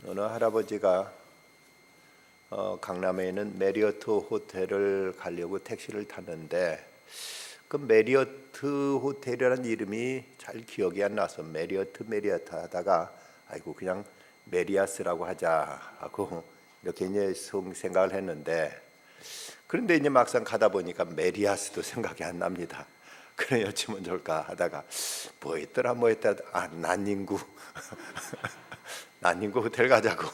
어느 할아버지가 강남에 있는 메리어트 호텔을 가려고 택시를 탔는데 그 메리어트 호텔이라는 이름이 잘 기억이 안 나서 메리어트 하다가 아이고 그냥 메리아스라고 하자 하고 이렇게 이제 생각을 했는데, 그런데 이제 막상 가다 보니까 메리아스도 생각이 안 납니다. 그래 여치면 좋을까 하다가 뭐 했더라 난닝구 난닝구 호텔 가자고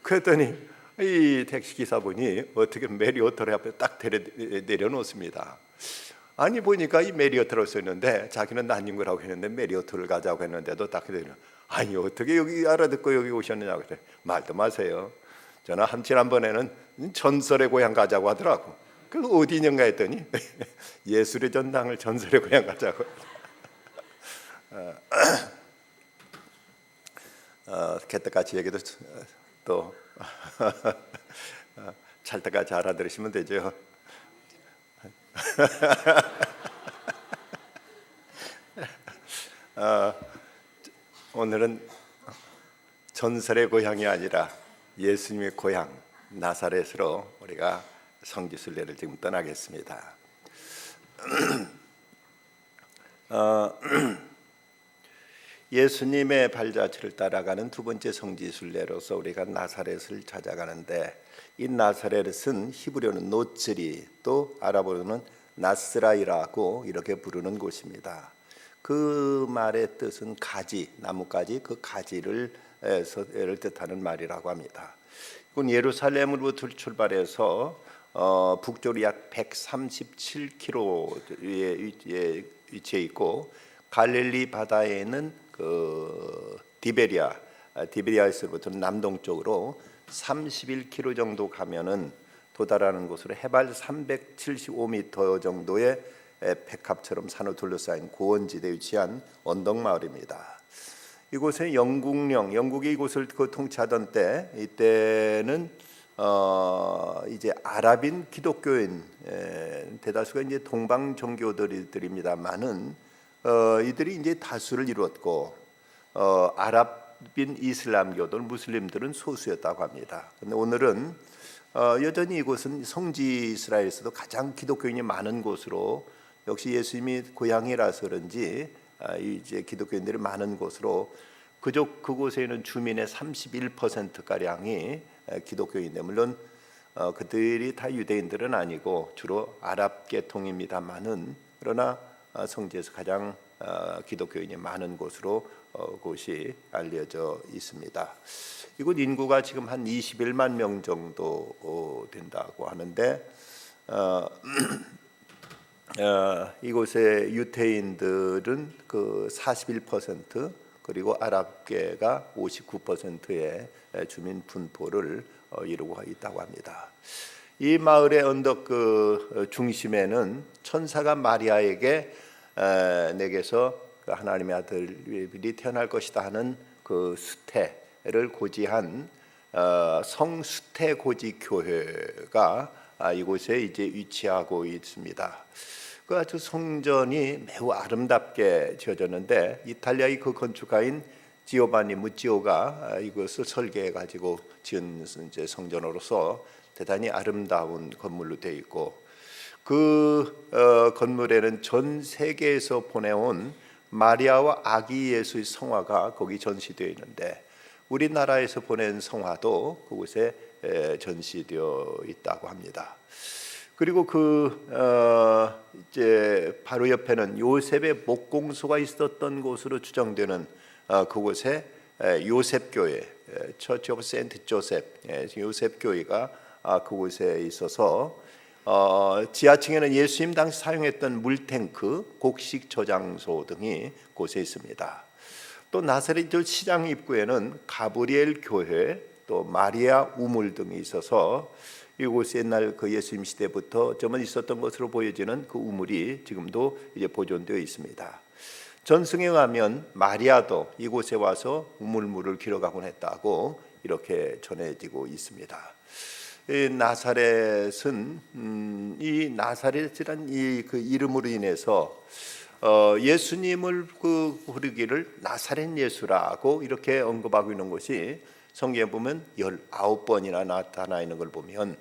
그랬더니 이 택시 기사분이 어떻게 메리어트 앞에 딱 내려놓습니다. 아니 보니까 이 메리어트라고 써있는데 자기는 난닝구라고 했는데 메리어트를 가자고 했는데도 딱 그대로 아니 어떻게 여기 알아듣고 여기 오셨느냐고 그래. 말도 마세요. 저는 지난번에는 전설의 고향 가자고 하더라고. 그래서 어디인가 했더니 예술의 전당을 전설의 고향 가자고. 개떡같이 얘기도 또 찰떡같이 알아들으시면 되죠. 오늘은 전설의 고향이 아니라 예수님의 고향 나사렛으로 우리가 성지순례를 지금 떠나겠습니다. 예수님의 발자취를 따라가는 두 번째 성지순례로서 우리가 나사렛을 찾아가는데, 이 나사렛은 히브리어는 노츠리, 또 아랍어로는 나스라이라고 이렇게 부르는 곳입니다. 그 말의 뜻은 가지, 나뭇가지, 그 가지를 뜻하는 말이라고 합니다. 이건 예루살렘으로부터 출발해서 북쪽으로 약 137km에 위치해 있고, 갈릴리 바다에 있는 그 디베리아에서부터 남동쪽으로 31km 정도 가면은 도달하는 곳으로 해발 375m 정도의 백합처럼 산으로 둘러싸인 고원지대에 위치한 언덕 마을입니다. 이곳에 영국이 이곳을 통치하던 때, 이때는 이제 아랍인 기독교인 대다수가 이제 동방 종교들입니다만은 이들이 이제 다수를 이루었고 아랍인 이슬람교들 무슬림들은 소수였다고 합니다. 근데 오늘은 여전히 이곳은 성지 이스라엘에서도 가장 기독교인이 많은 곳으로, 역시 예수님이 고향이라서 그런지 이제 기독교인들이 많은 곳으로, 그곳에 있는 주민의 31% 가량이 기독교인데, 물론 그들이 다 유대인들은 아니고 주로 아랍 계통입니다만은, 그러나 성지에서 가장 기독교인이 많은 곳으로 곳이 알려져 있습니다. 이곳 인구가 지금 한 21만 명 정도 된다고 하는데, 이곳의 유태인들은 그 41%, 그리고 아랍계가 59%의 주민 분포를 이루고 있다고 합니다. 이 마을의 언덕 그 중심에는 천사가 마리아에게 내게서 하나님의 아들이 태어날 것이다 하는 그 수태를 고지한 성수태 고지 교회가 이곳에 이제 위치하고 있습니다. 그 아주 성전이 매우 아름답게 지어졌는데, 이탈리아의 그 건축가인 지오바니 무찌오가 이것을 설계해 가지고 지은 이제 성전으로서 대단히 아름다운 건물로 되어 있고, 그 건물에는 전 세계에서 보내온 마리아와 아기 예수의 성화가 거기 전시되어 있는데, 우리나라에서 보낸 성화도 그곳에 전시되어 있다고 합니다. 그리고 이제 바로 옆에는 요셉의 목공소가 있었던 곳으로 추정되는 그곳에 요셉교회, 처치 오브 세인트 조셉, 요셉교회가 그곳에 있어서 지하층에는 예수님 당시 사용했던 물탱크, 곡식 저장소 등이 곳에 있습니다. 또 나사렛 시장 입구에는 가브리엘 교회, 또 마리아 우물 등이 있어서 이곳에 옛날 그 예수님 시대부터 점은 있었던 것으로 보여지는 그 우물이 지금도 이제 보존되어 있습니다. 전승에 의하면 마리아도 이곳에 와서 우물물을 길어가곤 했다고 이렇게 전해지고 있습니다. 이 나사렛은 이 나사렛이란 이 그 이름으로 인해서 예수님을 부르기를 나사렛 예수라고 이렇게 언급하고 있는 것이 성경에 보면 19번이나 나타나 있는 걸 보면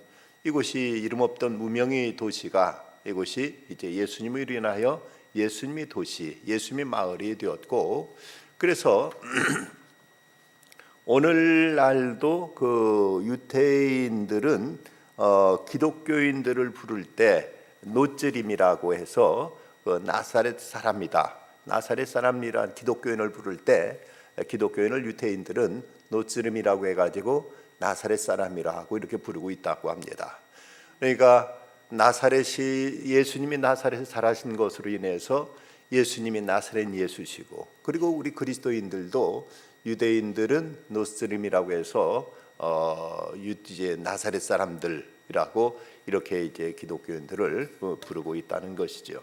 이곳이 이름 없던 무명의 도시가 이곳이 이제 예수님을 인하여 예수님의 도시, 예수님의 마을이 되었고, 그래서 오늘날도 그 유대인들은 기독교인들을 부를 때 노쯔림이라고 해서 나사렛 사람이다, 나사렛 사람이란 기독교인을 부를 때 기독교인을 유대인들은 노쯔림이라고 해가지고 나사렛 사람이라고 이렇게 부르고 있다고 합니다. 그러니까 나사렛이 예수님이 나사렛에 자라신 것으로 인해서 예수님이 나사렛 예수시고, 그리고 우리 그리스도인들도 유대인들은 노스림이라고 해서 이제 나사렛 사람들이라고 이렇게 이제 기독교인들을 부르고 있다는 것이죠.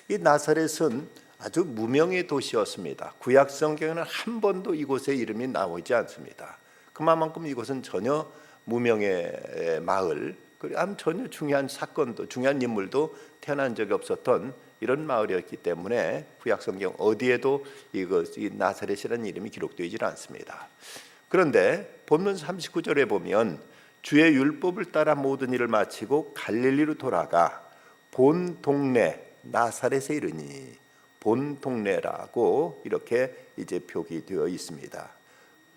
이 나사렛은 아주 무명의 도시였습니다. 구약 성경에는 한 번도 이곳의 이름이 나오지 않습니다. 그만큼 이곳은 전혀 무명의 마을, 그리고 전혀 중요한 사건도 중요한 인물도 태어난 적이 없었던 이런 마을이었기 때문에 구약 성경 어디에도 이 나사렛이라는 이름이 기록되지 않습니다. 그런데 본문 39절에 보면 주의 율법을 따라 모든 일을 마치고 갈릴리로 돌아가 본 동네 나사렛에 이르니, 본 동네라고 이렇게 이제 표기되어 있습니다.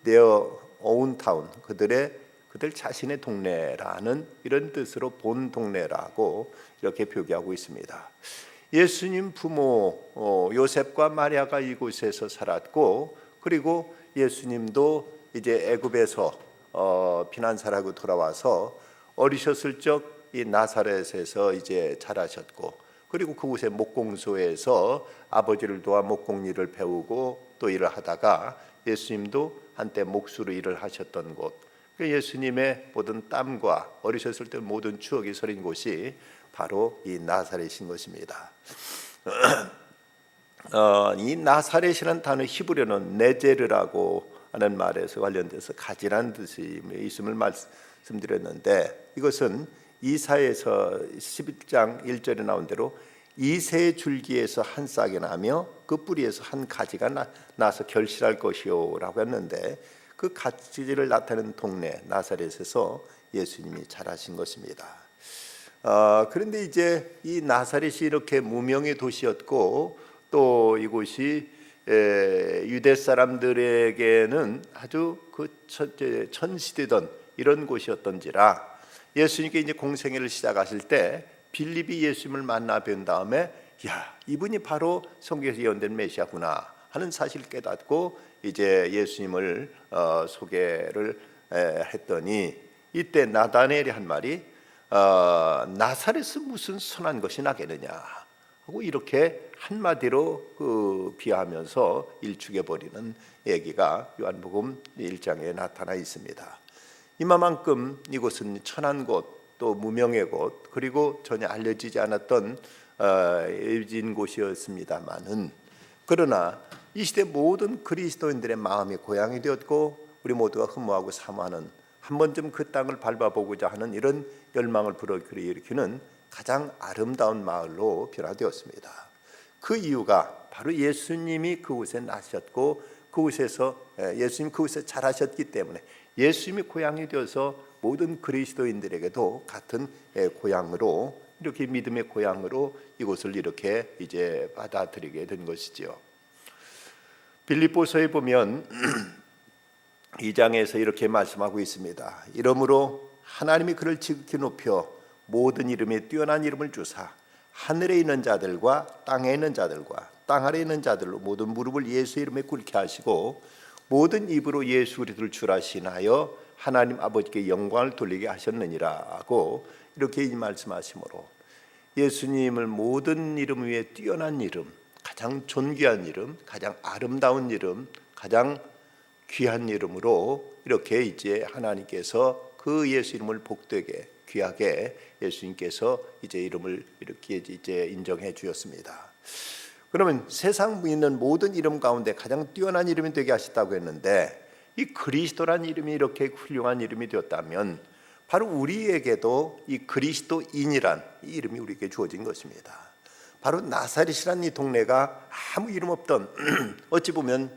Their own town, 그들 자신의 동네라는 이런 뜻으로 본 동네라고 이렇게 표기하고 있습니다. 예수님 부모 요셉과 마리아가 이곳에서 살았고, 그리고 예수님도 이제 애굽에서 피난사라고 돌아와서 어리셨을 적 이 나사렛에서 이제 자라셨고, 그리고 그곳의 목공소에서 아버지를 도와 목공 일을 배우고 또 일을 하다가 예수님도 한때 목수로 일을 하셨던 곳, 예수님의 모든 땀과 어리셨을 때 모든 추억이 서린 곳이 바로 이 나사렛인 것입니다. 이 나사렛이라는 단어 히브리어는 네제르라고 하는 말에서 관련돼서 가지라는 뜻이 있음을 말씀드렸는데, 이것은 이사야서 11장 1절에 나온 대로 이새 줄기에서 한 싹이 나며 그 뿌리에서 한 가지가 나서 결실할 것이요 라고 했는데, 그 가지를 나타내는 동네 나사렛에서 예수님이 자라신 것입니다. 그런데 이제 이 나사렛이 이렇게 무명의 도시였고, 또 이곳이 유대 사람들에게는 아주 천시되던 이런 곳이었던지라 예수님께 이제 공생애를 시작하실 때 빌립이 예수님을 만나 뵌 다음에 야, 이분이 바로 성경에서 예언된 메시아구나 하는 사실을 깨닫고 이제 예수님을 소개를 했더니, 이때 나다나엘이 한 말이 나사렛은 무슨 선한 것이 나겠느냐 하고 이렇게 한마디로 비하하면서 일축해버리는 얘기가 요한복음 1장에 나타나 있습니다. 이만큼 이곳은 천한 곳, 또 무명의 곳, 그리고 전혀 알려지지 않았던 예진 곳이었습니다만은, 그러나 이 시대 모든 그리스도인들의 마음이 고향이 되었고 우리 모두가 흠모하고 사모하는 한 번쯤 그 땅을 밟아보고자 하는 이런 열망을 불러일으키는 가장 아름다운 마을로 변화되었습니다. 그 이유가 바로 예수님이 그곳에 나셨고 그곳에서 예수님 그곳에 자라셨기 때문에 예수님이 고향이 되어서 모든 그리스도인들에게도 같은 고향으로, 이렇게 믿음의 고향으로 이곳을 이렇게 이제 받아들이게 된 것이죠. 빌립보서에 보면 2장에서 이렇게 말씀하고 있습니다. 이러므로 하나님이 그를 지극히 높여 모든 이름에 뛰어난 이름을 주사 하늘에 있는 자들과 땅에 있는 자들과 땅 아래에 있는 자들로 모든 무릎을 예수 이름에 꿇게 하시고 모든 입으로 예수 그리스도를 주라 신하여 하나님 아버지께 영광을 돌리게 하셨느니라고 이렇게 말씀하시므로, 예수님을 모든 이름 위에 뛰어난 이름, 가장 존귀한 이름, 가장 아름다운 이름, 가장 귀한 이름으로 이렇게 이제 하나님께서 그 예수 이름을 복되게 귀하게 예수님께서 이제 이름을 이렇게 이제 인정해 주셨습니다. 그러면 세상 있는 모든 이름 가운데 가장 뛰어난 이름이 되게 하셨다고 했는데, 이 그리스도란 이름이 이렇게 훌륭한 이름이 되었다면 바로 우리에게도 이 그리스도인이란 이 이름이 우리에게 주어진 것입니다. 바로 나사렛이라는 이 동네가 아무 이름 없던 어찌 보면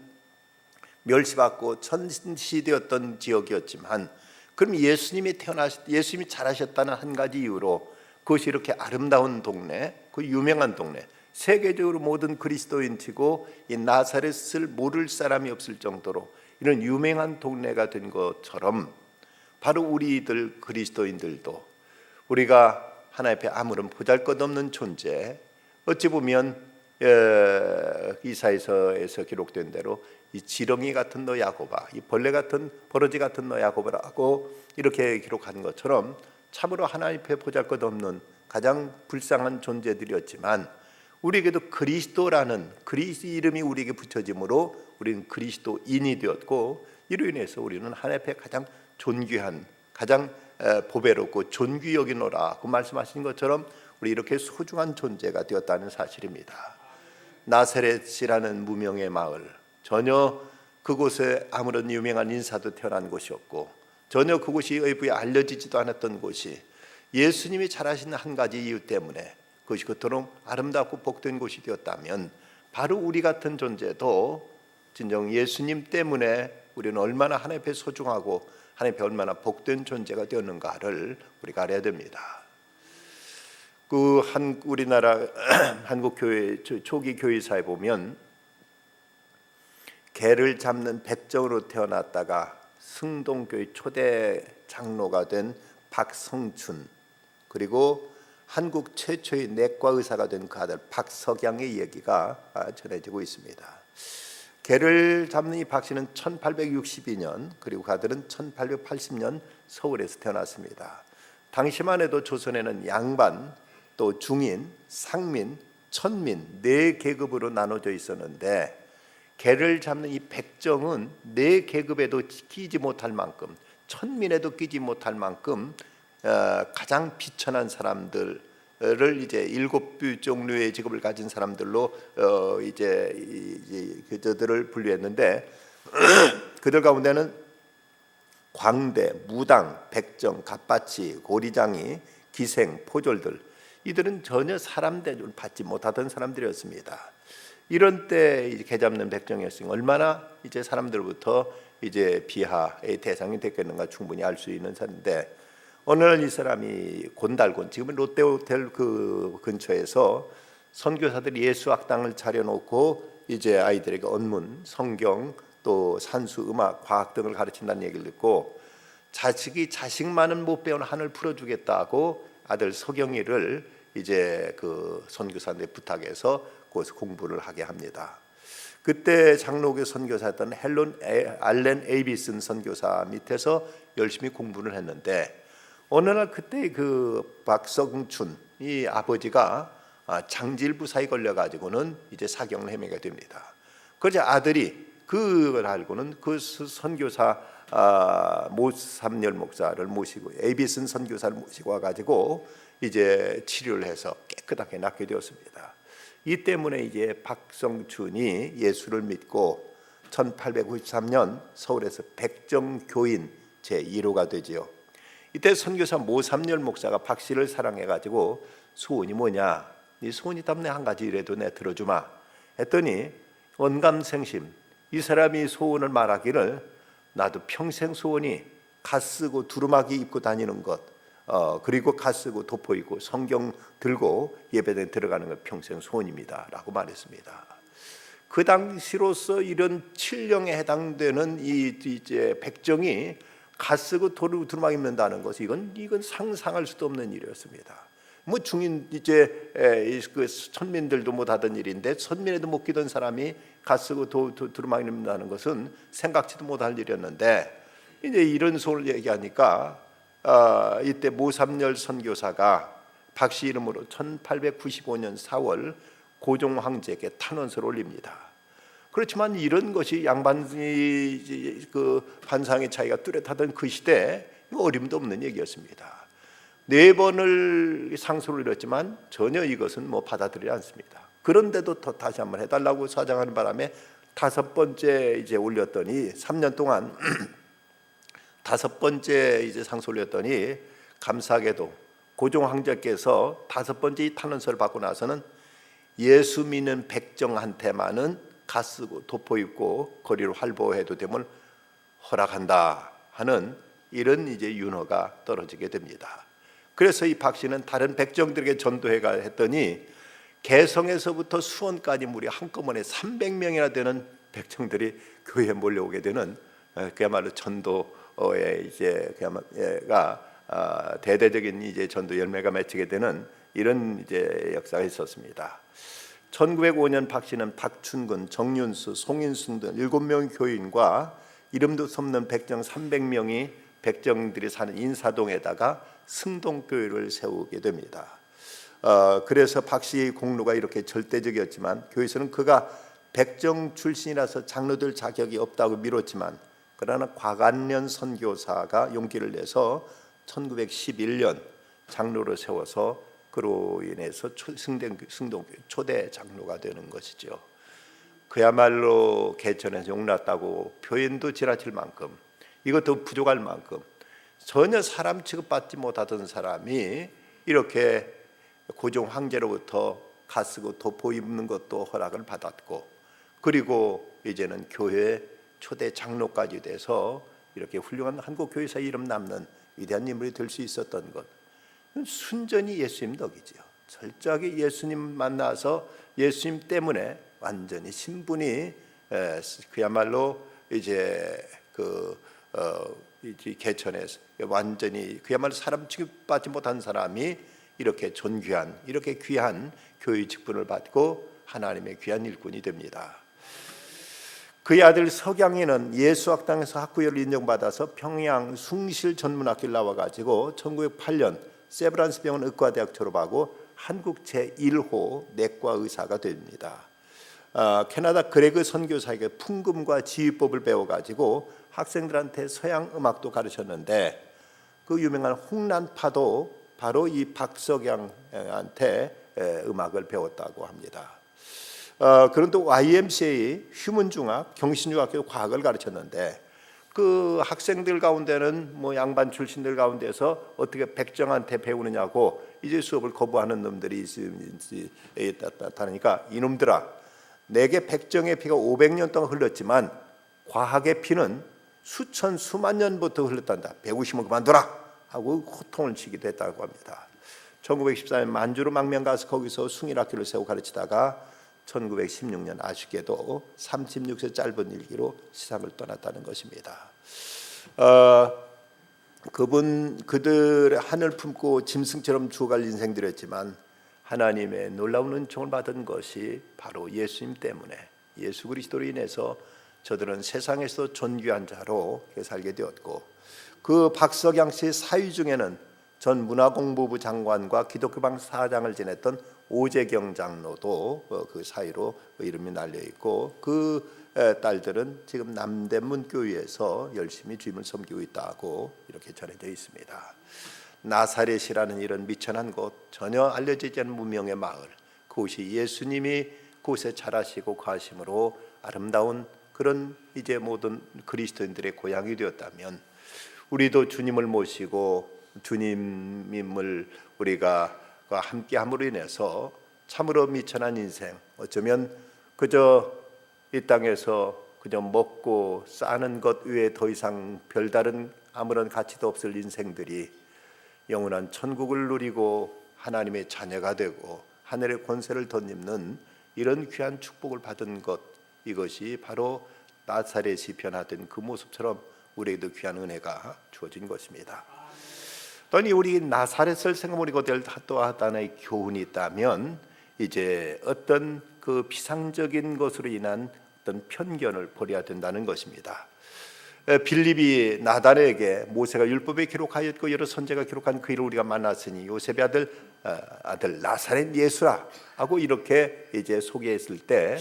멸시받고 천시되었던 지역이었지만, 그럼 예수님이 자라셨다는 한 가지 이유로 그것이 이렇게 아름다운 동네, 그 유명한 동네, 세계적으로 모든 그리스도인치고 이 나사렛을 모를 사람이 없을 정도로 이런 유명한 동네가 된 것처럼, 바로 우리들 그리스도인들도 우리가 하나님 앞에 아무런 보잘것없는 존재, 어찌 보면 이사야서에서 기록된 대로 이 지렁이 같은 너 야고바, 이 벌레 같은 버러지 같은 너 야고바라고 이렇게 기록한 것처럼 참으로 하나님 앞에 보잘것없는 가장 불쌍한 존재들이었지만, 우리에게도 그리스도라는 그리스도 이름이 우리에게 붙여짐으로 우리는 그리스도인이 되었고, 이로 인해서 우리는 하나님 앞에 가장 존귀한, 가장 보배롭고 존귀 여기노라 그 말씀하신 것처럼 우리 이렇게 소중한 존재가 되었다는 사실입니다. 나사렛이라는 무명의 마을, 전혀 그곳에 아무런 유명한 인사도 태어난 곳이었고, 전혀 그곳이 외부에 알려지지도 않았던 곳이 예수님이 잘하신 한 가지 이유 때문에 그것이 그토록 아름답고 복된 곳이 되었다면, 바로 우리 같은 존재도 진정 예수님 때문에 우리는 얼마나 하나님 앞에 소중하고 하나님 앞에 얼마나 복된 존재가 되었는가를 우리가 알아야 됩니다. 우리나라 한국 교회 초기 교회사에 보면 개를 잡는 백정으로 태어났다가 승동교회 초대 장로가 된 박성춘, 그리고 한국 최초의 내과 의사가 된 그 아들 박석양의 얘기가 전해지고 있습니다. 개를 잡는 이 박 씨는 1862년, 그리고 그 아들은 1880년 서울에서 태어났습니다. 당시만 해도 조선에는 양반, 또 중인, 상민, 천민 네 계급으로 나눠져 있었는데, 개를 잡는 이 백정은 네 계급에도 끼지 못할 만큼, 천민에도 끼지 못할 만큼 가장 비천한 사람들을 이제 일곱 종류의 직업을 가진 사람들로 그들을 분류했는데, 그들 가운데는 광대, 무당, 백정, 갑바치, 고리장이, 기생, 포졸들, 이들은 전혀 사람 대접을 받지 못하던 사람들이었습니다. 이런 때 개 잡는 백정이었으니 얼마나 이제 사람들로부터 이제 비하의 대상이 됐겠는가 충분히 알 수 있는 사람인데, 어느 날 이 사람이 곤달곤, 지금은 롯데호텔 그 근처에서 선교사들이 예수학당을 차려놓고 이제 아이들에게 언문, 성경, 또 산수, 음악, 과학 등을 가르친다는 얘기를 듣고, 자식이 자식만은 못 배운 한을 풀어주겠다고 아들 서경이를 이제 그 선교사한테 부탁해서 거기서 공부를 하게 합니다. 그때 장로교 선교사였던 알렌 에이비슨 선교사 밑에서 열심히 공부를 했는데, 어느 날 그때 그 박성춘 이 아버지가 장질부사에 걸려가지고는 이제 사경을 헤매게 됩니다. 그래서 아들이 그걸 알고는 그 선교사 모삼열 목사를 모시고, 에이비슨 선교사를 모시고 와가지고 이제 치료를 해서 깨끗하게 낫게 되었습니다. 이 때문에 이제 박성춘이 예수를 믿고 1893년 서울에서 백정교인 제1호가 되지요. 이때 선교사 모삼열 목사가 박 씨를 사랑해가지고 소원이 뭐냐, 네 소원이 답네 한 가지라도 내 들어주마 했더니, 언감생심 이 사람이 소원을 말하기를, 나도 평생 소원이 갓 쓰고 두루마기 입고 다니는 것, 그리고 갓 쓰고 도포 입고 성경 들고 예배당에 들어가는 것 평생 소원입니다 라고 말했습니다. 그 당시로서 이런 칠령에 해당되는 이제 백정이 갓 쓰고 두루마기 입는다는 것은 이건 상상할 수도 없는 일이었습니다. 뭐 중인 이제 그 천민들도 못하던 일인데, 천민에도 못 끼던 사람이 갓 쓰고 두루마기 입는다는 것은 생각지도 못할 일이었는데, 이제 이런 소를 얘기하니까 이때 모삼열 선교사가 박 씨 이름으로 1895년 4월 고종 황제에게 탄원서를 올립니다. 그렇지만 이런 것이 양반이 그 반상의 차이가 뚜렷하던 그 시대에 어림도 없는 얘기였습니다. 4번을 상소를 이뤘지만 전혀 이것은 뭐 받아들이지 않습니다. 그런데도 다시 한번 해달라고 사정하는 바람에 5번째 이제 올렸더니 3년 동안 5번째 이제 상소를 올렸더니, 감사하게도 고종 황제께서 5번째 이 탄원서를 받고 나서는 예수 믿는 백정한테만은 가쓰고 도포 입고 거리를 활보해도 됨을 허락한다 하는 이런 이제 윤허가 떨어지게 됩니다. 그래서 이 박 씨는 다른 백정들에게 전도해가 했더니 개성에서부터 수원까지 무려 한꺼번에 300명이나 되는 백정들이 교회에 몰려오게 되는 그야말로 전도의 이제 그야말로가 대대적인 이제 전도 열매가 맺히게 되는 이런 이제 역사가 있었습니다. 1905년 박 씨는 박춘근, 정윤수, 송인순 등 7명의 교인과 이름도 없는 백정 300명이 백정들이 사는 인사동에다가 승동교회를 세우게 됩니다. 그래서 박 씨의 공로가 이렇게 절대적이었지만 교회에서는 그가 백정 출신이라서 장로들 자격이 없다고 미뤘지만 그러나 곽안련 선교사가 용기를 내서 1911년 장로를 세워서 그로 인해서 승동교회 초대 장로가 되는 것이죠. 그야말로 개천에서 용났다고 표현도 지나칠 만큼 이것도 부족할 만큼 전혀 사람 취급받지 못하던 사람이 이렇게 고종 황제로부터 가쓰고 도포 입는 것도 허락을 받았고 그리고 이제는 교회 초대 장로까지 돼서 이렇게 훌륭한 한국 교회사 이름 남는 위대한 인물이 될 수 있었던 것, 순전히 예수님 덕이죠. 철저하게 예수님 만나서 예수님 때문에 완전히 신분이 그야말로 이제 개천에서 완전히 그야말로 사람 취급받지 못한 사람이 이렇게 존귀한 이렇게 귀한 교회 직분을 받고 하나님의 귀한 일꾼이 됩니다. 그의 아들 석양이는 예수학당에서 학구열을 인정받아서 평양 숭실 전문학교를 나와가지고 1908년 세브란스 병원 의과대학 졸업하고 한국 제1호 내과 의사가 됩니다. 캐나다 그레그 선교사에게 풍금과 지휘법을 배워가지고 학생들한테 서양 음악도 가르쳤는데 그 유명한 홍란파도 바로 이 박석양한테 음악을 배웠다고 합니다. 그런데 YMCA 휴문중학, 경신중학교 과학을 가르쳤는데 그 학생들 가운데는 뭐 양반 출신들 가운데서 어떻게 백정한테 배우느냐고 이제 수업을 거부하는 놈들이 있다니까 이놈들아, 내게 백정의 피가 500년 동안 흘렀지만 과학의 피는 수천 수만 년부터 흘렀단다. 배우시면 그만둬라 하고 호통을 치기도 했다고 합니다. 1914년 만주로 망명 가서 거기서 숭일학교를 세우고 가르치다가 1916년 아쉽게도 36세 짧은 일기로 세상을 떠났다는 것입니다. 그들의 하늘 품고 짐승처럼 죽어갈 인생들이었지만 하나님의 놀라운 은총을 받은 것이 바로 예수님 때문에 예수 그리스도로 인해서 저들은 세상에서 존귀한 자로 살게 되었고 그 박석양 씨의 사위 중에는 전 문화공보부 장관과 기독교방 사장을 지냈던 오재경 장로도 그 사이로 이름이 날려 있고 그 딸들은 지금 남대문 교회에서 열심히 주님을 섬기고 있다고 이렇게 전해져 있습니다. 나사렛이라는 이런 미천한 곳, 전혀 알려지지 않은 무명의 마을, 그곳이 예수님이 그곳에 자라시고 거하심으로 아름다운 그런 이제 모든 그리스도인들의 고향이 되었다면 우리도 주님을 모시고 주님을 우리가 함께함으로 인해서 참으로 미천한 인생, 어쩌면 그저 이 땅에서 그저 먹고 싸는 것 외에 더 이상 별다른 아무런 가치도 없을 인생들이 영원한 천국을 누리고 하나님의 자녀가 되고 하늘의 권세를 덧입는 이런 귀한 축복을 받은 것, 이것이 바로 나사렛이 변화된 그 모습처럼 우리에게도 귀한 은혜가 주어진 것입니다. 또니 우리 나사렛을 생각해보니까 또 하나의 교훈이 있다면 이제 어떤 그 비상적인 것으로 인한 어떤 편견을 버려야 된다는 것입니다. 빌립이 나단에게 모세가 율법에 기록하였고 여러 선지자가 기록한 그 일을 우리가 만났으니 요셉의 아들 나사렛 예수라 하고 이렇게 이제 소개했을 때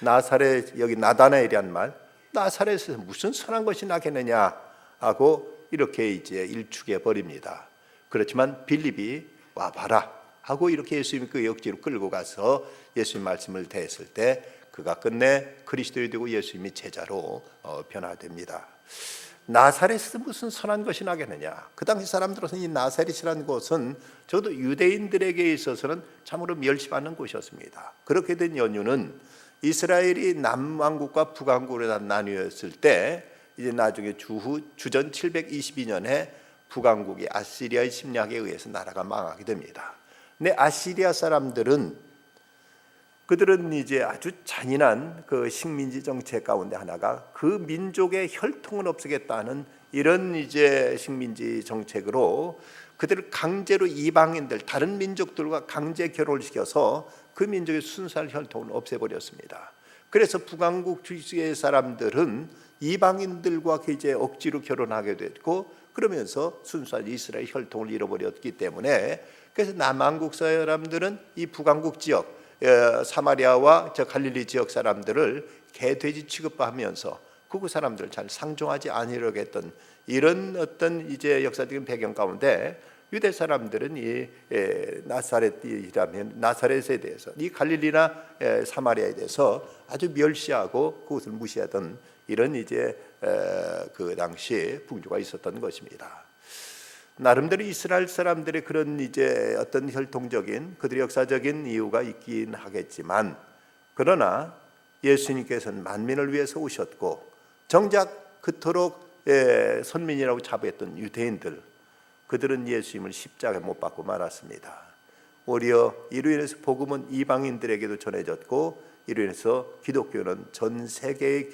나사렛, 여기 나다나엘이란 말, 나사렛에서 무슨 선한 것이 나겠느냐 하고 이렇게 이제 일축해 버립니다. 그렇지만 빌립이 와 봐라 하고 이렇게 예수님이 그 역지로 끌고 가서 예수님 말씀을 대했을 때 그가 끝내 그리스도인이 되고 예수님이 제자로 변화됩니다. 나사렛에서 무슨 선한 것이 나겠느냐. 그 당시 사람들은 이 나사렛이라는 곳은 적어도 유대인들에게 있어서는 참으로 멸시받는 곳이었습니다. 그렇게 된 연유는 이스라엘이 남왕국과 북왕국으로 다 나뉘었을 때 이제 나중에 주전 722년에 북왕국이 아시리아의 침략에 의해서 나라가 망하게 됩니다. 근데 아시리아 사람들은 그들은 이제 아주 잔인한 그 식민지 정책 가운데 하나가 그 민족의 혈통을 없애겠다는 이런 이제 식민지 정책으로 그들을 강제로 이방인들 다른 민족들과 강제 결혼을 시켜서 그 민족의 순수한 혈통을 없애버렸습니다. 그래서 북왕국 주지의 사람들은 이방인들과 이제 억지로 결혼하게 됐고 그러면서 순수한 이스라엘 혈통을 잃어버렸기 때문에 그래서 남왕국 사람들은 이 북왕국 지역 사마리아와 저 갈릴리 지역 사람들을 개돼지 취급하면서 그 사람들 잘 상종하지 않으려고 했던 이런 어떤 이제 역사적인 배경 가운데 유대 사람들은 이 나사렛이라면 나사렛에 대해서 이 갈릴리나 사마리아에 대해서 아주 멸시하고 그것을 무시하던 이런 이제 그 당시 풍조가 있었던 것입니다. 나름대로 이스라엘 사람들의 그런 이제 어떤 혈통적인 그들의 역사적인 이유가 있긴 하겠지만 그러나 예수님께서는 만민을 위해서 오셨고 정작 그토록 선민이라고 자부했던 유대인들 그들은 예수님을 십자가에 못 박고 말았습니다. 오히려 이로 인해서 복음은 이방인들에게도 전해졌고 이로 인해서 기독교는 전 세계의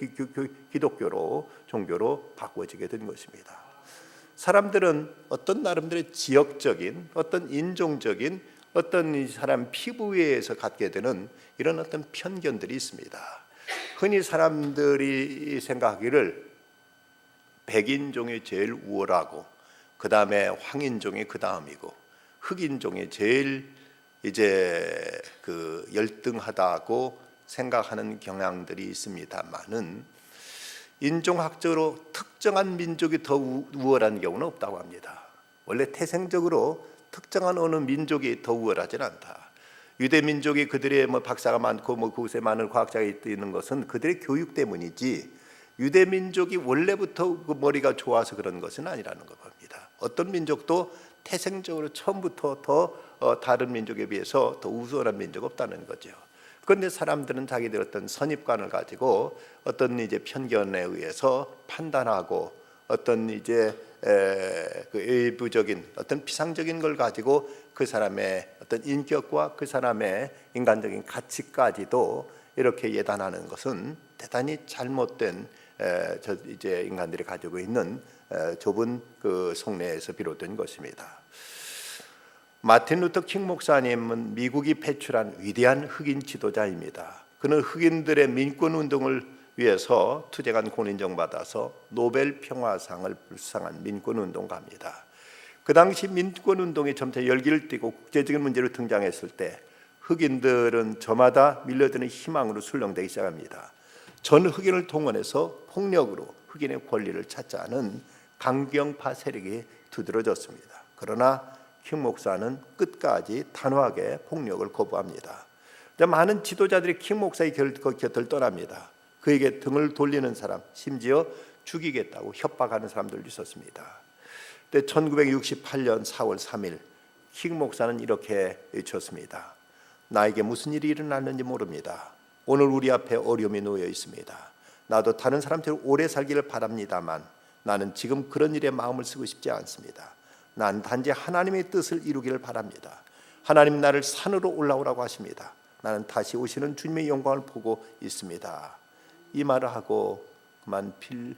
기독교로 종교로 바꿔지게 된 것입니다. 사람들은 어떤 나름대로의 지역적인 어떤 인종적인 어떤 이 사람 피부에 의해서 갖게 되는 이런 어떤 편견들이 있습니다. 흔히 사람들이 생각하기를 백인종이 제일 우월하고 그 다음에 황인종이 그 다음이고 흑인종이 제일 이제 그 열등하다고 생각하는 경향들이 있습니다만은 인종학적으로 특정한 민족이 더 우월한 경우는 없다고 합니다. 원래 태생적으로 특정한 어느 민족이 더 우월하지는 않다. 유대 민족이 그들의 뭐 박사가 많고 뭐 그곳에 많은 과학자가 있는 것은 그들의 교육 때문이지 유대 민족이 원래부터 그 머리가 좋아서 그런 것은 아니라는 겁니다. 어떤 민족도 태생적으로 처음부터 더 다른 민족에 비해서 더 우수한 민족 없다는 거죠. 그런데 사람들은 자기들 어떤 선입관을 가지고 어떤 이제 편견에 의해서 판단하고 어떤 이제 그 일부적인 어떤 피상적인 걸 가지고 그 사람의 어떤 인격과 그 사람의 인간적인 가치까지도 이렇게 예단하는 것은 대단히 잘못된 저 이제 인간들이 가지고 있는 좁은 그 속내에서 비롯된 것입니다. 마틴 루터 킹 목사님은 미국이 배출한 위대한 흑인 지도자입니다. 그는 흑인들의 민권 운동을 위해서 투쟁한 군 인정받아서 노벨 평화상을 수상한 민권 운동가입니다. 그 당시 민권 운동이 점차 열기를 띠고 국제적인 문제로 등장했을 때 흑인들은 저마다 밀려드는 희망으로 술렁대기 시작합니다. 전 흑인을 동원해서 폭력으로 흑인의 권리를 찾자는 강경파 세력이 두드러졌습니다. 그러나 킹 목사는 끝까지 단호하게 폭력을 거부합니다. 많은 지도자들이 킹 목사의 곁을 떠납니다. 그에게 등을 돌리는 사람, 심지어 죽이겠다고 협박하는 사람들도 있었습니다. 1968년 4월 3일 킹 목사는 이렇게 외쳤습니다. 나에게 무슨 일이 일어났는지 모릅니다. 오늘 우리 앞에 어려움이 놓여 있습니다. 나도 다른 사람처럼 오래 살기를 바랍니다만 나는 지금 그런 일에 마음을 쓰고 싶지 않습니다. 난 단지 하나님의 뜻을 이루기를 바랍니다. 하나님 나를 산으로 올라오라고 하십니다. 나는 다시 오시는 주님의 영광을 보고 있습니다. 이 말을 하고 그만 킹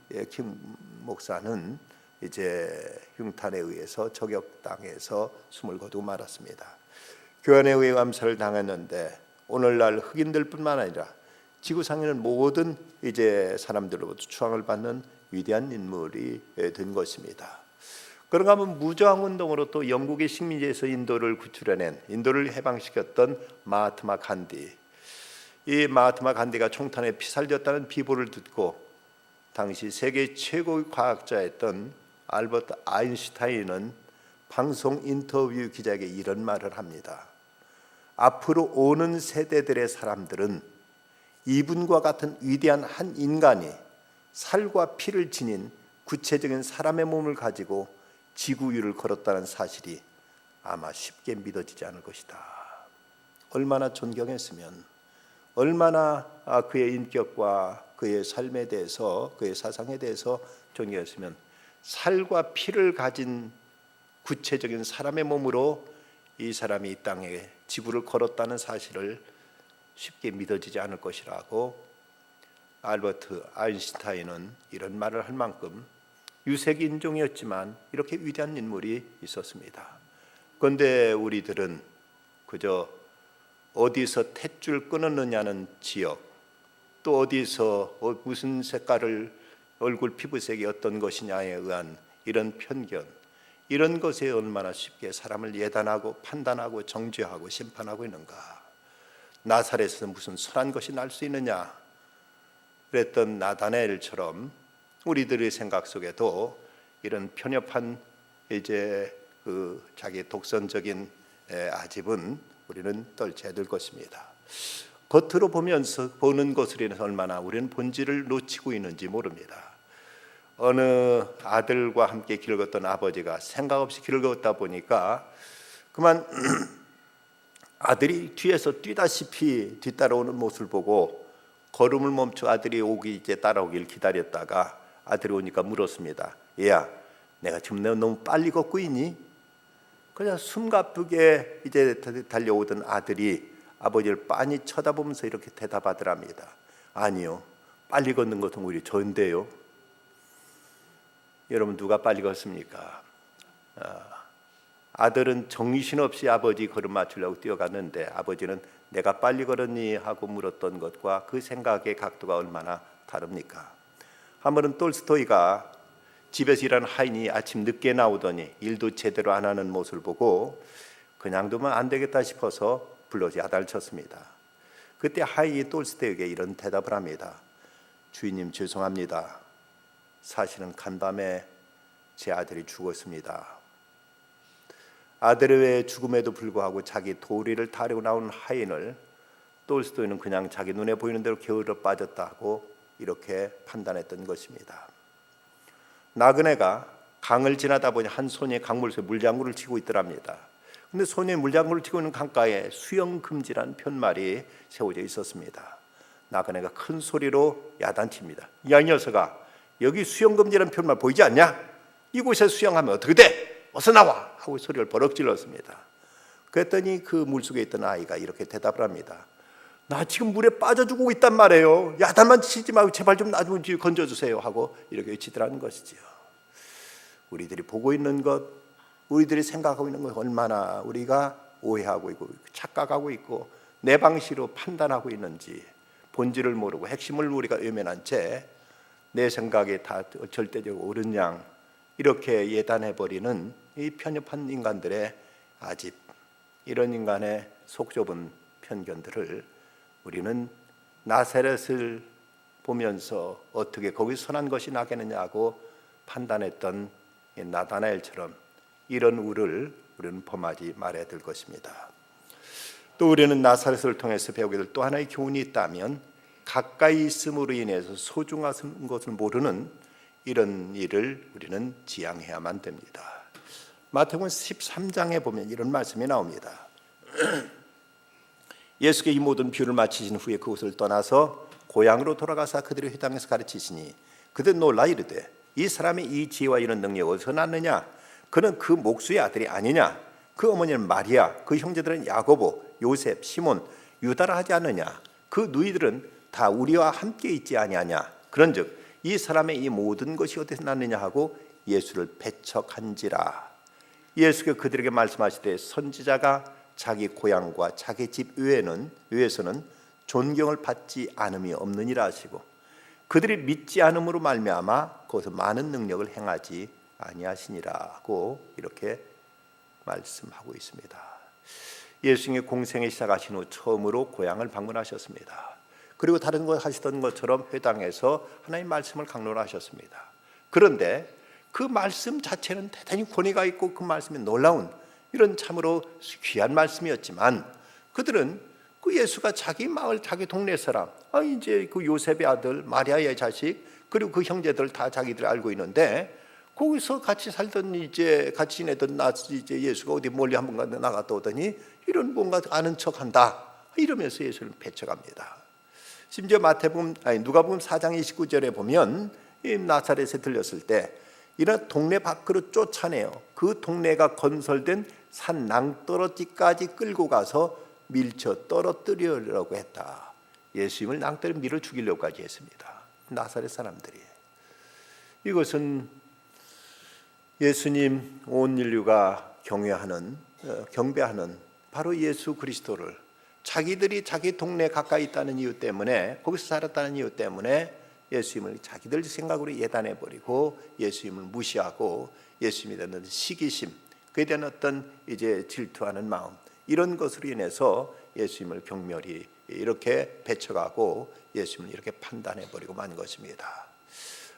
목사는 이제 흉탄에 의해서 저격당해서 숨을 거두고 말았습니다. 교환에 의해 암살을 당했는데 오늘날 흑인들뿐만 아니라 지구상에는 모든 이제 사람들로부터 추앙을 받는 위대한 인물이 된 것입니다. 그런가 하면 무저항운동으로 또 영국의 식민지에서 인도를 구출해낸 인도를 해방시켰던 마하트마 간디. 이 마하트마 간디가 총탄에 피살렸다는 비보를 듣고 당시 세계 최고의 과학자였던 알버트 아인슈타인은 방송 인터뷰 기자에게 이런 말을 합니다. 앞으로 오는 세대들의 사람들은 이분과 같은 위대한 한 인간이 살과 피를 지닌 구체적인 사람의 몸을 가지고 지구 위를 걸었다는 사실이 아마 쉽게 믿어지지 않을 것이다. 얼마나 존경했으면, 얼마나 그의 인격과 그의 삶에 대해서, 그의 사상에 대해서 존경했으면 살과 피를 가진 구체적인 사람의 몸으로 이 사람이 이 땅에 지구를 걸었다는 사실을 쉽게 믿어지지 않을 것이라고 알버트 아인슈타인은 이런 말을 할 만큼 유색 인종이었지만 이렇게 위대한 인물이 있었습니다. 그런데 우리들은 그저 어디서 탯줄 끊었느냐는 지역, 또 어디서 무슨 색깔을 얼굴 피부색이 어떤 것이냐에 의한 이런 편견, 이런 것에 얼마나 쉽게 사람을 예단하고 판단하고 정죄하고 심판하고 있는가. 나사렛에서 무슨 선한 것이 날 수 있느냐 그랬던 나다나엘처럼 우리들의 생각 속에도 이런 편협한 이제 그 자기 독선적인 아집은 우리는 떨쳐야 될 것입니다. 겉으로 보면서 보는 것으로 인해서 얼마나 우리는 본질을 놓치고 있는지 모릅니다. 어느 아들과 함께 길을 걷던 아버지가 생각 없이 길을 걷다 보니까 그만 아들이 뒤에서 뛰다시피 뒤따라오는 모습을 보고 걸음을 멈춰 아들이 오기 이제 따라오길 기다렸다가 아들이 오니까 물었습니다. 얘야, 내가 지금 너무 빨리 걷고 있니? 그냥 숨가쁘게 이제 달려오던 아들이 아버지를 빤히 쳐다보면서 이렇게 대답하더랍니다. 아니요, 빨리 걷는 것은 오히려 저인데요. 여러분, 누가 빨리 걷습니까? 아들은 정신없이 아버지 걸음 맞추려고 뛰어갔는데 아버지는 내가 빨리 걸었니? 하고 물었던 것과 그 생각의 각도가 얼마나 다릅니까? 한 번은 톨스토이가 집에서 일하는 하인이 아침 늦게 나오더니 일도 제대로 안 하는 모습을 보고 그냥 두면 안 되겠다 싶어서 불러서 야단쳤습니다. 그때 하인이 톨스토이에게 이런 대답을 합니다. 주인님, 죄송합니다. 사실은 간밤에 제 아들이 죽었습니다. 아들의 죽음에도 불구하고 자기 도리를 다루고 나온 하인을 톨스토이는 그냥 자기 눈에 보이는 대로 게으르 빠졌다고 이렇게 판단했던 것입니다. 나그네가 강을 지나다 보니 한 소년이 강물속에 물장구를 치고 있더랍니다. 근데 소년이 물장구를 치고 있는 강가에 수영 금지라는 편말이 세워져 있었습니다. 나그네가 큰 소리로 야단칩니다. 야, 이 녀석아, 여기 수영 금지라는 편말 보이지 않냐? 이곳에 수영하면 어떻게 돼? 어서 나와! 하고 소리를 버럭 질렀습니다. 그랬더니 그 물속에 있던 아이가 이렇게 대답을 합니다. 나 지금 물에 빠져 죽고 있단 말이에요. 야단만 치지 말고 제발 좀 나 좀 건져주세요 하고 이렇게 외치더라는 것이지요. 우리들이 보고 있는 것, 우리들이 생각하고 있는 것 얼마나 우리가 오해하고 있고 착각하고 있고 내 방식으로 판단하고 있는지 본질을 모르고 핵심을 우리가 외면한 채 내 생각이 다 절대적으로 옳은 양 이렇게 예단해버리는 이 편협한 인간들의 아집, 이런 인간의 속 좁은 편견들을 우리는 나사렛을 보면서 어떻게 거기 선한 것이 나겠느냐고 판단했던 나다나엘처럼 이런 우를 우리는 범하지 말아야 될 것입니다. 또 우리는 나사렛을 통해서 배우게 될 또 하나의 교훈이 있다면 가까이 있음으로 인해서 소중한 것을 모르는 이런 일을 우리는 지양해야만 됩니다. 마태복음 13장에 보면 이런 말씀이 나옵니다. 예수께서 이 모든 비유를 마치신 후에 그곳을 떠나서 고향으로 돌아가사 그들의 회당에서 가르치시니 그들 놀라 이르되 이 사람이 이 지혜와 이런 능력이 어디서 났느냐? 그는 그 목수의 아들이 아니냐? 그 어머니는 마리아, 그 형제들은 야고보, 요셉, 시몬, 유다라 하지 않느냐? 그 누이들은 다 우리와 함께 있지 아니하냐? 그런즉 이 사람의 이 모든 것이 어디서 났느냐 하고 예수를 배척한지라. 예수께서 그들에게 말씀하시되 선지자가 자기 고향과 자기 집 외에서는 존경을 받지 않음이 없느니라 하시고 그들이 믿지 않음으로 말미암아 거기서 많은 능력을 행하지 아니하시니라고 이렇게 말씀하고 있습니다. 예수님의 공생을 시작하신 후 처음으로 고향을 방문하셨습니다. 그리고 다른 것 하시던 것처럼 회당에서 하나님의 말씀을 강론하셨습니다. 그런데 그 말씀 자체는 대단히 권위가 있고 그 말씀이 놀라운 이런 참으로 귀한 말씀이었지만 그들은 그 예수가 자기 마을 자기 동네 사람 이제 그 요셉의 아들 마리아의 자식 그리고 그 형제들 다 자기들 알고 있는데 거기서 같이 살던 같이 지내던 예수가 어디 멀리 한번 나갔다 오더니 이런 뭔가 아는 척한다 이러면서 예수를 배척합니다. 심지어 누가복음 4장 29절에 보면 이 나사렛에 들렸을 때 이런 동네 밖으로 쫓아내요. 그 동네가 건설된 산 낭떠러지까지 끌고 가서 밀쳐 떨어뜨리려고 했다. 예수님을 낭떠러 밀어 죽이려고까지 했습니다. 나사렛 사람들이. 이것은 예수님 온 인류가 경배하는 바로 예수 그리스도를 자기들이 자기 동네 가까이 있다는 이유 때문에 거기서 살았다는 이유 때문에 예수님을 자기들 생각으로 예단해 버리고 예수님을 무시하고 예수님에 대한 시기심, 그에 대한 어떤 질투하는 마음 이런 것으로 인해서 예수님을 경멸히 이렇게 배척하고 예수님을 이렇게 판단해 버리고 만 것입니다.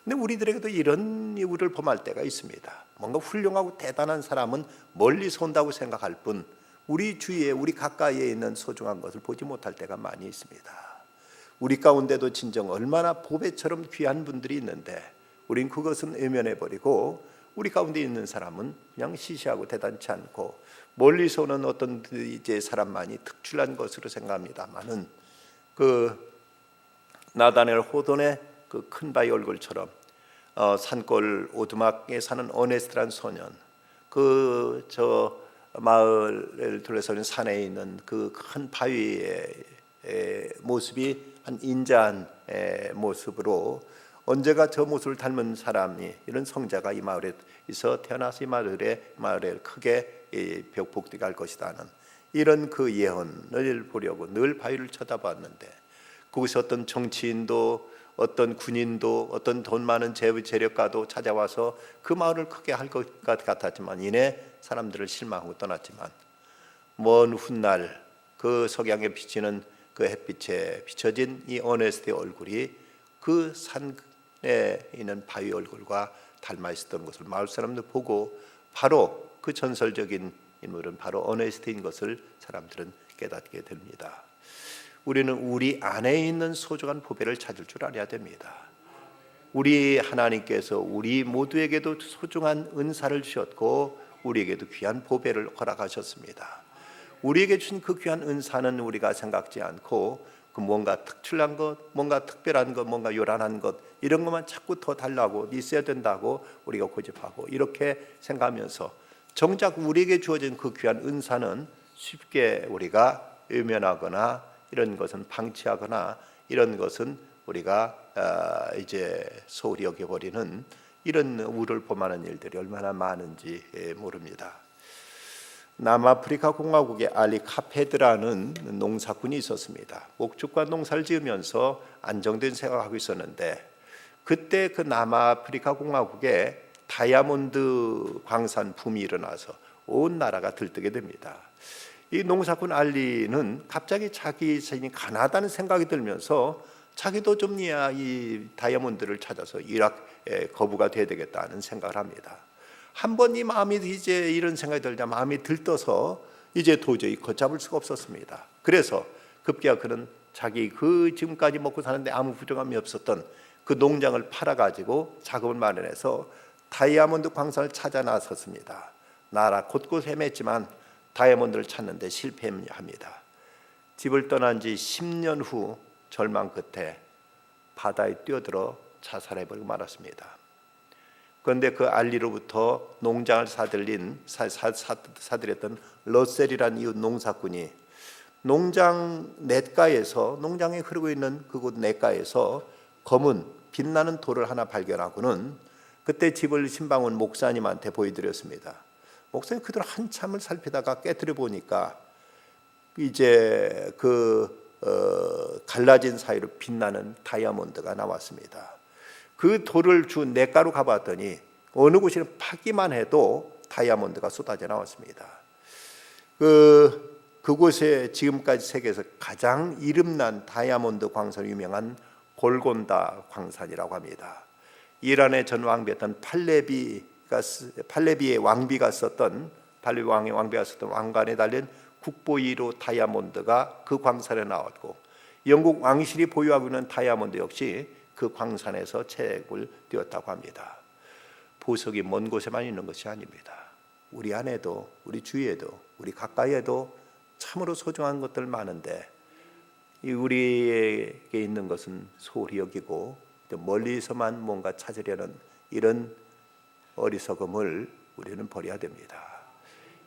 근데 우리들에게도 이런 이유를 범할 때가 있습니다. 뭔가 훌륭하고 대단한 사람은 멀리서 온다고 생각할 뿐 우리 주위에 우리 가까이에 있는 소중한 것을 보지 못할 때가 많이 있습니다. 우리 가운데도 진정 얼마나 보배처럼 귀한 분들이 있는데 우린 그것은 외면해 버리고 우리 가운데 있는 사람은 그냥 시시하고 대단치 않고 멀리서 오는 어떤 사람만이 특출난 것으로 생각합니다만은 그 나다넬 호돈의 그 큰 바위 얼굴처럼 산골 오두막에 사는 어네스트란 소년, 그 마을을 둘러싸는 산에 있는 그 큰 바위의 모습이 한 인자한 모습으로 언제가 저 모습을 닮은 사람이 이런 성자가 이 마을에서 태어나서 이 마을에 크게 복되게 할 것이다는 이런 그 예언을 보려고 늘 바위를 쳐다봤는데 거기서 어떤 정치인도 어떤 군인도 어떤 돈 많은 재력가도 찾아와서 그 마을을 크게 할 것 같았지만 이내 사람들을 실망하고 떠났지만 먼 훗날 그 석양에 비치는 그 햇빛에 비춰진 이 어네스트의 얼굴이 그 산에 있는 바위 얼굴과 닮아 있었던 것을 마을 사람들 보고 바로 그 전설적인 인물은 바로 어네스트인 것을 사람들은 깨닫게 됩니다. 우리는 우리 안에 있는 소중한 보배를 찾을 줄 알아야 됩니다. 우리 하나님께서 우리 모두에게도 소중한 은사를 주셨고 우리에게도 귀한 보배를 허락하셨습니다. 우리에게 주신 그 귀한 은사는 우리가 생각지 않고 그 뭔가 특출난 것, 뭔가 특별한 것, 뭔가 요란한 것 이런 것만 자꾸 더 달라고 있어야 된다고 우리가 고집하고 이렇게 생각하면서 정작 우리에게 주어진 그 귀한 은사는 쉽게 우리가 외면하거나 이런 것은 방치하거나 이런 것은 우리가 소홀히 여겨버리는 이런 우를 범하는 일들이 얼마나 많은지 모릅니다. 남아프리카 공화국의 알리 카페드라는 농사꾼이 있었습니다. 목축과 농사를 지으면서 안정된 생활을 하고 있었는데 그때 그 남아프리카 공화국에 다이아몬드 광산 붐이 일어나서 온 나라가 들뜨게 됩니다. 이 농사꾼 알리는 갑자기 자기 자신이 가난하다는 생각이 들면서 자기도 좀 이 다이아몬드를 찾아서 이락에 거부가 돼야 되겠다는 생각을 합니다. 한 번 이 마음이 이런 생각이 들자 마음이 들떠서 이제 도저히 걷잡을 수가 없었습니다. 그래서 급기야 그는 자기 그 지금까지 먹고 사는데 아무 부족함이 없었던 그 농장을 팔아가지고 자금을 마련해서 다이아몬드 광산을 찾아 나섰습니다. 나라 곳곳 헤맸지만 다이아몬드를 찾는데 실패합니다. 집을 떠난 지 10년 후 절망 끝에 바다에 뛰어들어 자살해버리고 말았습니다. 그런데 그 알리로부터 농장을 사들였던 러셀이라는 이웃 농사꾼이 농장 냇가에서 농장에 흐르고 있는 그곳 냇가에서 검은 빛나는 돌을 하나 발견하고는 그때 집을 신방온 목사님한테 보여드렸습니다. 목사님 그대로 한참을 살피다가 깨뜨려 보니까 이제 갈라진 사이로 빛나는 다이아몬드가 나왔습니다. 그 돌을 준 냇가로 가봤더니 어느 곳이든 파기만 해도 다이아몬드가 쏟아져 나왔습니다. 그곳에 지금까지 세계에서 가장 이름난 다이아몬드 광산으로 유명한 골곤다 광산이라고 합니다. 이란의 전 왕비였던 팔레비의 왕비가 썼던 왕관에 달린 국보이로 다이아몬드가 그 광산에 나왔고 영국 왕실이 보유하고 있는 다이아몬드 역시 그 그 광산에서 책을 띄웠다고 합니다. 보석이 먼 곳에만 있는 것이 아닙니다. 우리 안에도, 우리 주위에도, 우리 가까이에도 참으로 소중한 것들 많은데 우리에게 있는 것은 소홀히 여기고 멀리서만 뭔가 찾으려는 이런 어리석음을 우리는 버려야 됩니다.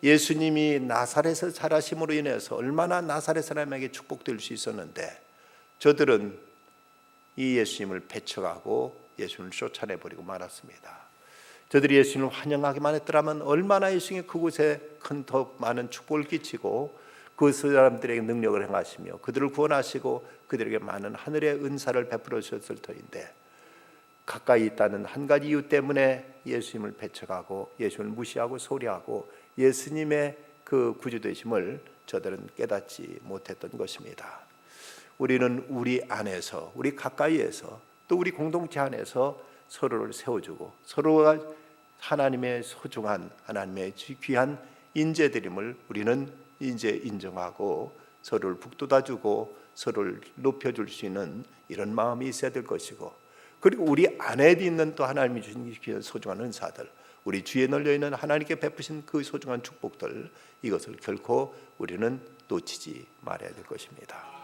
예수님이 나사렛에서 자라심으로 인해서 얼마나 나사렛 사람에게 축복될 수 있었는데 저들은 이 예수님을 배척하고 예수님을 쫓아내버리고 말았습니다. 저들이 예수님을 환영하기만 했더라면 얼마나 예수님이 그곳에 더 많은 축복을 끼치고 그 사람들에게 능력을 행하시며 그들을 구원하시고 그들에게 많은 하늘의 은사를 베풀어 주셨을 터인데 가까이 있다는 한 가지 이유 때문에 예수님을 배척하고 예수님을 무시하고 소리하고 예수님의 그 구주되심을 저들은 깨닫지 못했던 것입니다. 우리는 우리 안에서, 우리 가까이에서 또 우리 공동체 안에서 서로를 세워주고 서로가 하나님의 소중한 하나님의 귀한 인재들임을 우리는 이제 인정하고 서로를 북돋아주고 서로를 높여줄 수 있는 이런 마음이 있어야 될 것이고 그리고 우리 안에 있는 또 하나님이 주신 귀한 소중한 은사들 우리 주위에 널려있는 하나님께 베푸신 그 소중한 축복들 이것을 결코 우리는 놓치지 말아야 될 것입니다.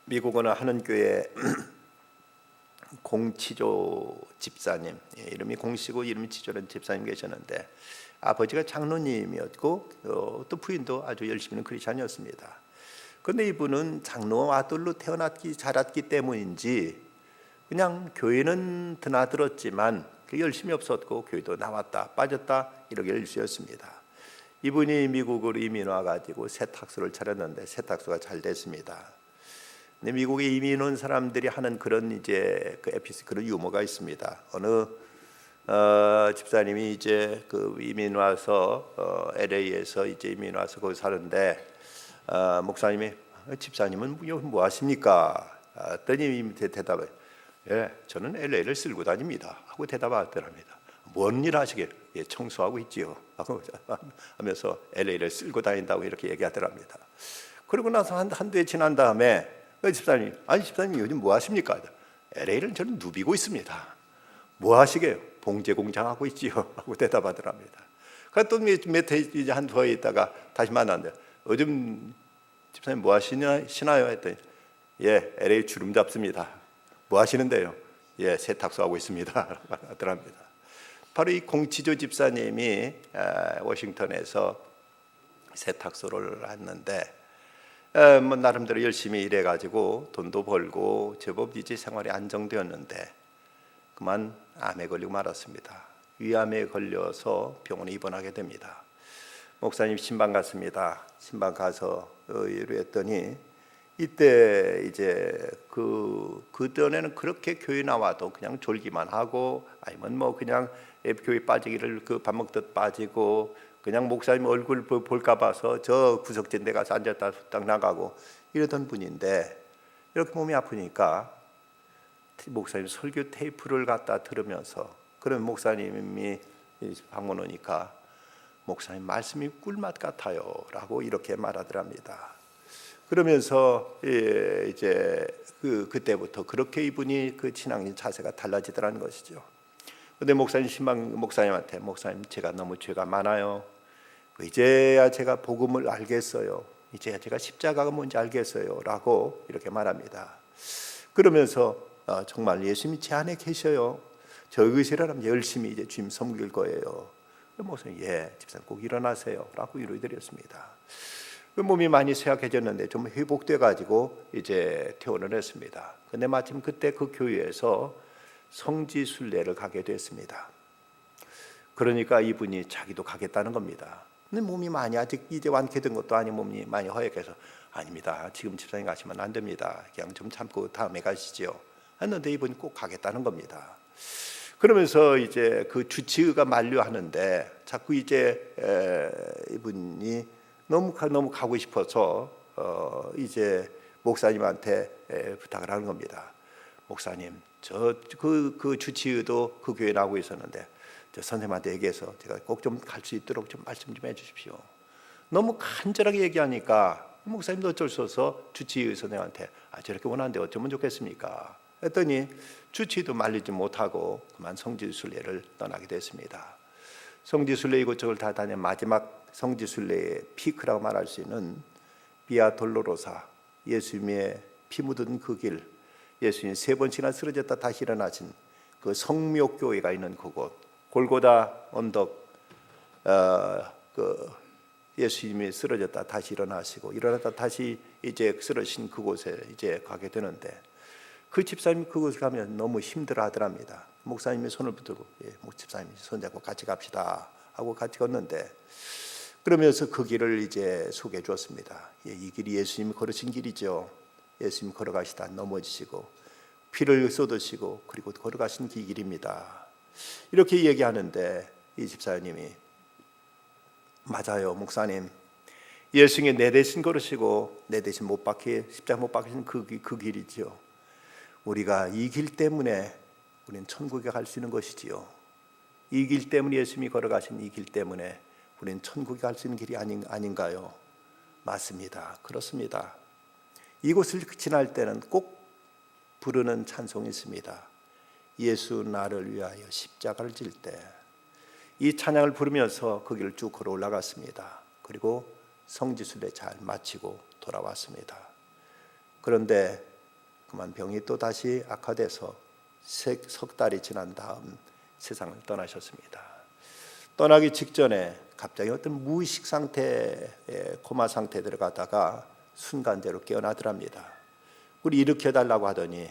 미국 어느 하는 교회 공치조 집사님 이름이 공시고 이름이 치조라는 집사님 계셨는데 아버지가 장로님이었고 또 부인도 아주 열심히 있는 크리스찬이었습니다. 그런데 이분은 장로 아들로 자랐기 때문인지 그냥 교회는 드나들었지만 열심히 없었고 교회도 나왔다 빠졌다 이렇게 일수였습니다. 이분이 미국으로 이민 와가지고 세탁소를 차렸는데 세탁소가 잘 됐습니다. 근데 미국에 이민 온 사람들이 하는 그런 이제 그 에피스 그런 유머가 있습니다. 어느 집사님이 이제 그 이민 와서 LA에서 이제 이민 와서 거기 사는데 목사님이 집사님은 여기 뭐 하십니까? 했더니 대답을 예, 저는 LA를 쓸고 다닙니다 하고 대답하더랍니다. 뭔 일 하시게? 예, 청소하고 있지요 하면서 LA를 쓸고 다닌다고 이렇게 얘기하더랍니다. 그러고 나서 한두 해 지난 다음에 집사님, 아니 집사님 요즘 뭐 하십니까? LA를 저는 누비고 있습니다. 뭐 하시게요? 봉제 공장 하고 있지요 하고 대답하더랍니다. 그래서 또 몇 해 이제 한두 해 있다가 다시 만났는데 요즘 집사님 뭐 하시나요? 했더니 예, LA 주름 잡습니다. 뭐 하시는데요? 예, 세탁소 하고 있습니다 하더랍니다. 바로 이 공치조 집사님이 워싱턴에서 세탁소를 했는데 뭐 나름대로 열심히 일해가지고 돈도 벌고 제법 이제 생활이 안정되었는데 그만 암에 걸리고 말았습니다. 위암에 걸려서 병원에 입원하게 됩니다. 목사님 신방 갔습니다. 신방 가서 이랬더니 이때 이제 그전에는 그렇게 교회 나와도 그냥 졸기만 하고 아니면 뭐 그냥 교회 빠지기를 그 밥 먹듯 빠지고 그냥 목사님 얼굴 볼까 봐서 저 구석진 데 가서 앉았다 딱 나가고 이러던 분인데 이렇게 몸이 아프니까 목사님 설교 테이프를 갖다 들으면서 그런 목사님이 방문 오니까 목사님 말씀이 꿀맛 같아요 라고 이렇게 말하더랍니다. 그러면서 이제 그때부터 그렇게 이분이 그 신앙인 자세가 달라지더라는 것이죠. 근데 목사님한테 목사님 제가 너무 죄가 많아요. 이제야 제가 복음을 알겠어요. 이제야 제가 십자가가 뭔지 알겠어요 라고 이렇게 말합니다. 그러면서 정말 예수님이 제 안에 계셔요. 저 의지라면 열심히 이제 주님 섬길 거예요. 목사님 예 집사님 꼭 일어나세요 라고 위로해드렸습니다. 몸이 많이 쇠약해졌는데 좀 회복돼 가지고 이제 퇴원을 했습니다. 근데 마침 그때 그 교회에서 성지 순례를 가게 됐습니다. 그러니까 이분이 자기도 가겠다는 겁니다. 근데 몸이 많이 아직 이제 완쾌된 것도 아니고 몸이 많이 허약해서 아닙니다. 지금 집사님 가시면 안 됩니다. 그냥 좀 참고 다음에 가시죠. 했는데 이분이 꼭 가겠다는 겁니다. 그러면서 이제 그 주치의가 만류하는데 자꾸 이제 이분이 너무 가고 싶어서 이제 목사님한테 부탁을 하는 겁니다. 목사님, 그 주치의도 그 교회 나오고 있었는데 저 선생님한테 얘기해서 제가 꼭 좀 갈 수 있도록 좀 말씀 좀 해주십시오. 너무 간절하게 얘기하니까 목사님도 어쩔 수 없어 주치의 선생님한테 저렇게 원하는데 어쩌면 좋겠습니까? 했더니 주치도 말리지 못하고 그만 성지순례를 떠나게 됐습니다. 성지순례 이곳저곳을 다 다녀 마지막 성지순례의 피크라고 말할 수 있는 비아 돌로로사, 예수님의 피 묻은 그 길, 예수님 3번씩이나 쓰러졌다 다시 일어나신 그 성묘교회가 있는 그곳, 골고다 언덕, 그 예수님이 쓰러졌다 다시 일어나시고 일어났다 다시 이제 쓰러진 그곳에 이제 가게 되는데, 그 집사님이 그곳에 가면 너무 힘들어하더랍니다. 목사님이 손을 붙들고 집사님이 손잡고 같이 갑시다 하고 같이 걷는데, 그러면서 그 길을 이제 소개해 주었습니다. 이 길이 예수님이 걸으신 길이죠. 예수님 걸어가시다 넘어지시고 피를 쏟으시고 그리고 걸어가신 그 길입니다. 이렇게 얘기하는데 이 집사님이 맞아요 목사님, 예수님이 내 대신 걸으시고 내 대신 못 박히 십자가 못 박히신 그 길이지요. 우리가 이 길 때문에 우리는 천국에 갈 수 있는 것이지요. 이 길 때문에 예수님이 걸어가신 이 길 때문에 우리는 천국에 갈 수 있는 길이 아닌가요? 맞습니다. 그렇습니다. 이곳을 지날 때는 꼭 부르는 찬송이 있습니다. 예수 나를 위하여 십자가를 질 때, 이 찬양을 부르면서 그 길을 쭉 걸어 올라갔습니다. 그리고 성지순례 잘 마치고 돌아왔습니다. 그런데 그만 병이 또 다시 악화돼서 석 달이 지난 다음 세상을 떠나셨습니다. 떠나기 직전에 갑자기 어떤 무의식 상태에 코마 상태에 들어가다가 순간대로 깨어나더랍니다. 우리 일으켜달라고 하더니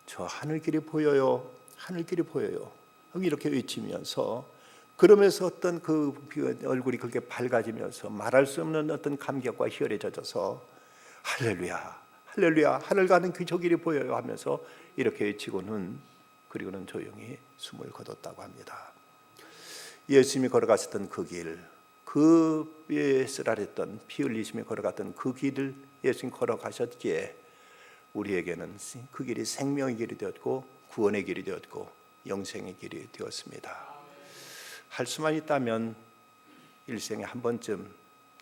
저 하늘길이 보여요, 하늘길이 보여요 이렇게 외치면서, 그러면서 어떤 그 얼굴이 그렇게 밝아지면서 말할 수 없는 어떤 감격과 희열에 젖어서 할렐루야 할렐루야 하늘 가는 저 길이 보여요 하면서 이렇게 외치고는 그리고는 조용히 숨을 거뒀다고 합니다. 예수님이 걸어갔었던 그 길, 그 쓰라렸던 피 흘리심이 걸어갔던 그 길을 예수님이 걸어가셨기에 우리에게는 그 길이 생명의 길이 되었고 구원의 길이 되었고 영생의 길이 되었습니다. 할 수만 있다면 일생에 한 번쯤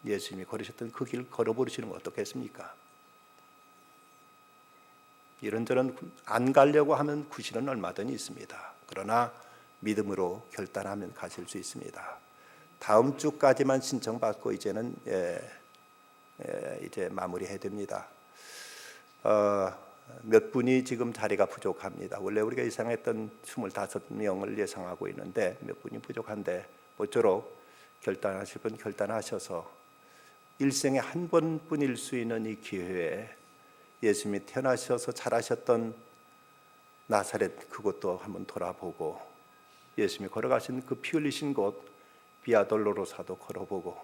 예수님이 걸으셨던 그 길 걸어보시는 건 어떻겠습니까? 이런저런 안 가려고 하면 구실은 얼마든지 있습니다. 그러나 믿음으로 결단하면 가실 수 있습니다. 다음 주까지만 신청받고 이제는 이제 마무리해야 됩니다. 몇 분이 지금 자리가 부족합니다. 원래 우리가 예상했던 25명을 예상하고 있는데 몇 분이 부족한데, 모쪼록 결단하실 분 결단하셔서 일생에 한 번뿐일 수 있는 이 기회에 예수님이 태어나셔서 자라셨던 나사렛 그곳도 한번 돌아보고, 예수님이 걸어가신 그 피 흘리신 곳 비아돌로로사도 걸어보고,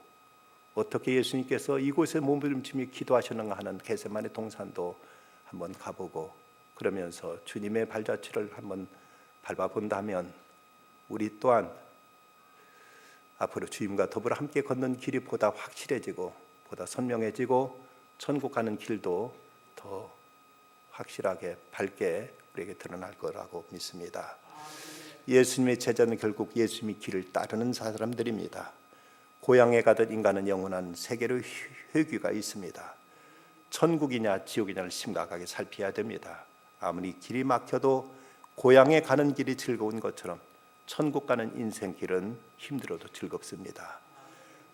어떻게 예수님께서 이곳에 몸부림치며 기도하셨는가 하는 겟세마네 동산도 한번 가보고, 그러면서 주님의 발자취를 한번 밟아본다면 우리 또한 앞으로 주님과 더불어 함께 걷는 길이 보다 확실해지고 보다 선명해지고 천국 가는 길도 더 확실하게 밝게 우리에게 드러날 거라고 믿습니다. 예수님의 제자는 결국 예수님의 길을 따르는 사람들입니다. 고향에 가듯 인간은 영원한 세계로 회귀가 있습니다. 천국이냐 지옥이냐를 심각하게 살펴야 됩니다. 아무리 길이 막혀도 고향에 가는 길이 즐거운 것처럼 천국 가는 인생 길은 힘들어도 즐겁습니다.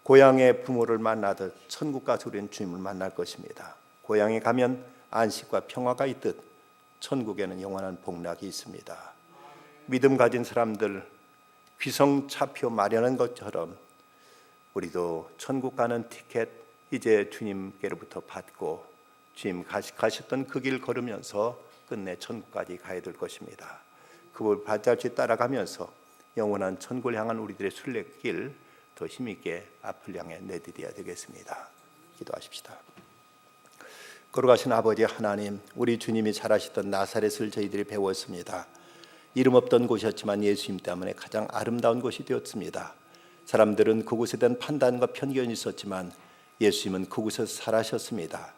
고향의 부모를 만나듯 천국 가서 우리는 주님을 만날 것입니다. 고향에 가면 안식과 평화가 있듯 천국에는 영원한 복락이 있습니다. 믿음 가진 사람들 귀성차표 마련한 것처럼 우리도 천국 가는 티켓 이제 주님께로부터 받고 주님 가셨던 그 길 걸으면서 끝내 천국까지 가야 될 것입니다. 그걸 발자취 따라가면서 영원한 천국을 향한 우리들의 순례길 더 힘있게 앞을 향해 내디뎌야 되겠습니다. 기도하십시다. 걸어가신 아버지 하나님, 우리 주님이 자라시던 나사렛을 저희들이 배웠습니다. 이름 없던 곳이었지만 예수님 때문에 가장 아름다운 곳이 되었습니다. 사람들은 그곳에 대한 판단과 편견이 있었지만 예수님은 그곳에서 살아셨습니다.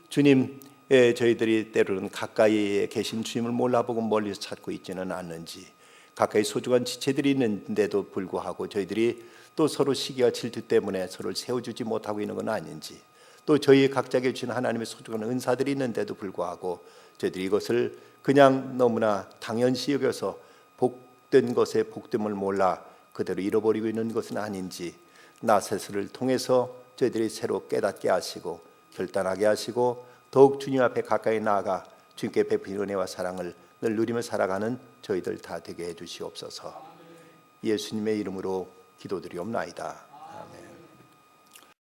주님, 저희들이 때로는 가까이에 계신 주님을 몰라보고 멀리서 찾고 있지는 않는지, 가까이 소중한 지체들이 있는데도 불구하고 저희들이 또 서로 시기와 질투 때문에 서로를 세워주지 못하고 있는 건 아닌지, 또 저희 각자에게 주신 하나님의 소중한 은사들이 있는데도 불구하고 저희들이 이것을 그냥 너무나 당연시 여겨서 복된 것의 복됨을 몰라 그대로 잃어버리고 있는 것은 아닌지 나세스를 통해서 저희들이 새로 깨닫게 하시고 결단하게 하시고 더욱 주님 앞에 가까이 나아가 주님께 베푸신 은혜와 사랑을 늘 누리며 살아가는 저희들 다 되게 해주시옵소서. 예수님의 이름으로 기도드리옵나이다.